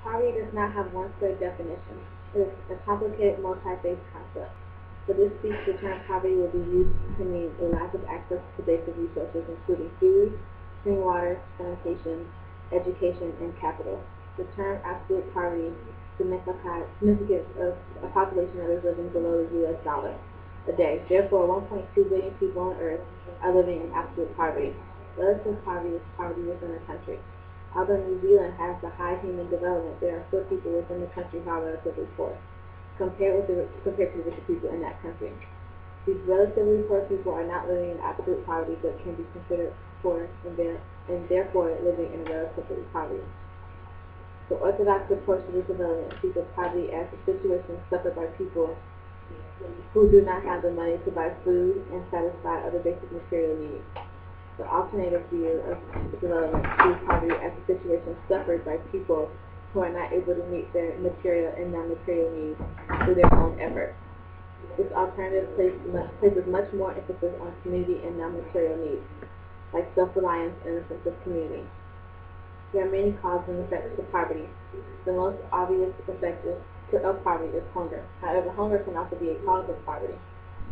Poverty does not have one clear definition. It is a complicated, multi-phase concept. For this speech, the term poverty will be used to mean a lack of access to basic resources including food, clean water, sanitation, education, and capital. The term absolute poverty signifies a population that is living below the US dollar a day. Therefore, 1.2 billion people on Earth are living in absolute poverty. Relative poverty is poverty within a country. Although New Zealand has a high human development, there are still people within the country who are relatively poor, compared to the rich people in that country. These relatively poor people are not living in absolute poverty, but can be considered poor and therefore living in relative poverty. The orthodox approach to this development speaks of poverty as a situation suffered by people who do not have the money to buy food and satisfy other basic material needs. The alternative view of development sees poverty as a situation suffered by people who are not able to meet their material and non-material needs through their own efforts. This alternative places much more emphasis on community and non-material needs, like self-reliance and a sense of community. There are many causes and effects to poverty. The most obvious effect of poverty is hunger. However, hunger can also be a cause of poverty.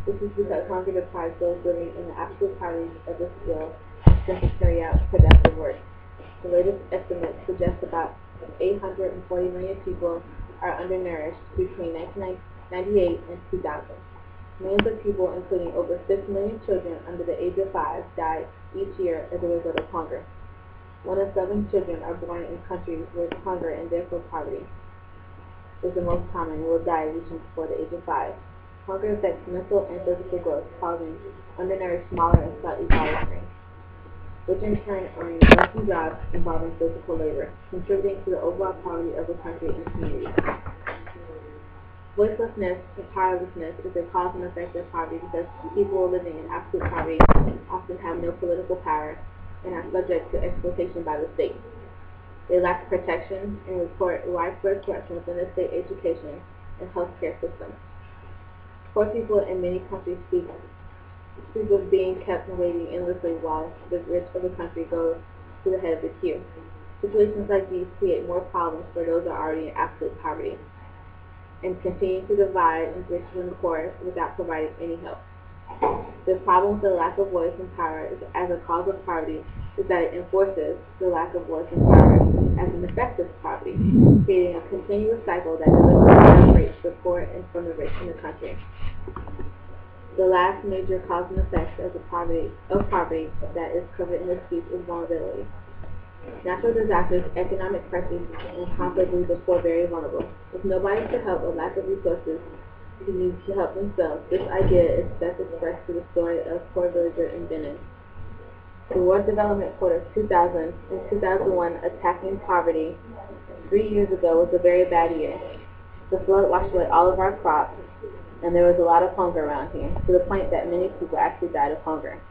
This is because hunger deprives those living in the absolute poverty of the skill to carry out productive work. The latest estimates suggest about 840 million people are undernourished between 1998 and 2000. Millions of people, including over 6 million children under the age of 5, die each year as a result of hunger. 1 in 7 children are born in countries where hunger and therefore poverty is the most common and will die reaching before the age of 5. Hunger affects mental and physical growth, causing undernourished, smaller, and slightly taller brains, which in turn earn less jobs involving physical labor, contributing to the overall poverty of the country and community. Voicelessness and powerlessness is a cause and effect of poverty because people living in absolute poverty often have no political power and are subject to exploitation by the state. They lack protection and report widespread corruption within the state education and healthcare system. Poor people in many countries speak of being kept waiting endlessly while the rich of the country go to the head of the queue. Situations like these create more problems for those who are already in absolute poverty and continue to divide the rich and the poor without providing any help. The problem with the lack of voice and power as a cause of poverty is that it enforces the lack of voice and power as an effect of poverty, creating a continuous cycle that separates the poor and from the rich in the country. The last major cause and effect of poverty that is covered in this speech is vulnerability. Natural disasters, economic crises, and conflict leave the poor very vulnerable. With nobody to help or lack of resources to use to help themselves, this idea is best expressed through the story of poor villager in Benin. The World Development Report of 2000 and 2001 attacking poverty 3 years ago was a very bad year. The flood washed away all of our crops, and there was a lot of hunger around here, to the point that many people actually died of hunger.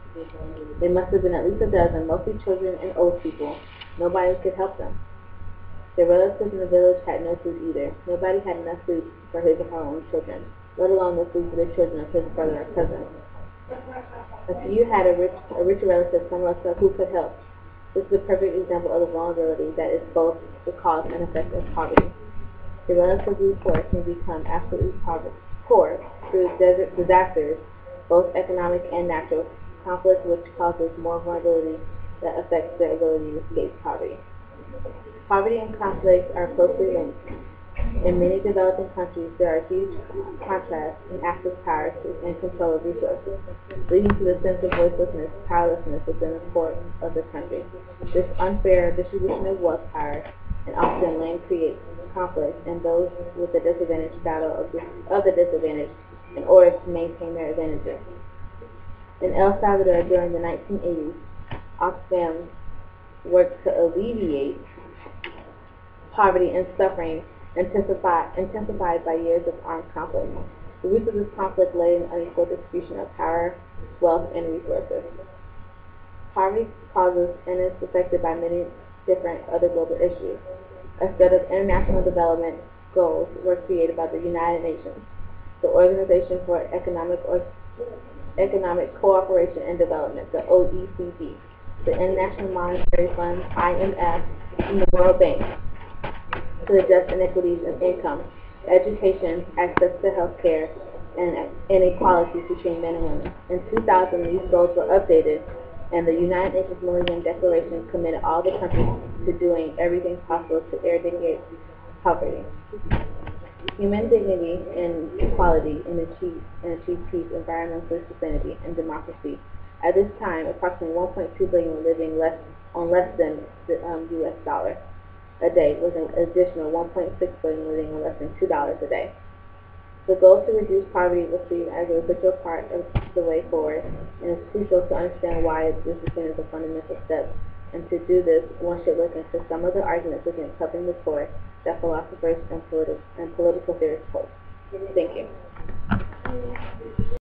There must have been at least a dozen, mostly children and old people. Nobody could help them. Their relatives in the village had no food either. Nobody had enough food for his or her own children, let alone the food for the children of his brother or cousin. If you had a rich relative, someone else who could help, this is a perfect example of the vulnerability that is both the cause and effect of poverty. The relatively poor can become absolutely poor through disasters, both economic and natural, conflict which causes more vulnerability that affects their ability to escape poverty. Poverty and conflict are closely linked. In many developing countries, there are huge contrasts in access power and control of resources, leading to the sense of voicelessness, powerlessness within the poor of the country. This unfair distribution of wealth, power, and often land creates conflict, and those with the disadvantage battle of the disadvantage in order to maintain their advantages. In El Salvador during the 1980s, Oxfam worked to alleviate poverty and suffering intensified by years of armed conflict. The roots of this conflict lay in unequal distribution of power, wealth, and resources. Poverty causes and is affected by many different other global issues. A set of international development goals were created by the United Nations, the Organization for Economic Cooperation and Development, the OECD, the International Monetary Fund, IMF, and the World Bank. to address inequities in income, education, access to health care, and inequalities between men and women. In 2000, these goals were updated, and the United Nations Millennium Declaration committed all the countries to doing everything possible to eradicate poverty. Human dignity and equality and achieve peace, environmental sustainability, and democracy. At this time, approximately 1.2 billion were living on less than the U.S. dollar a day, with an additional 1.6 billion living on less than $2 a day. The goal to reduce poverty was seen as a vital part of the way forward, and it's crucial to understand why this is seen as a fundamental step. And to do this, one should look into some of the arguments against helping the poor that philosophers and political theorists pose. Thank you.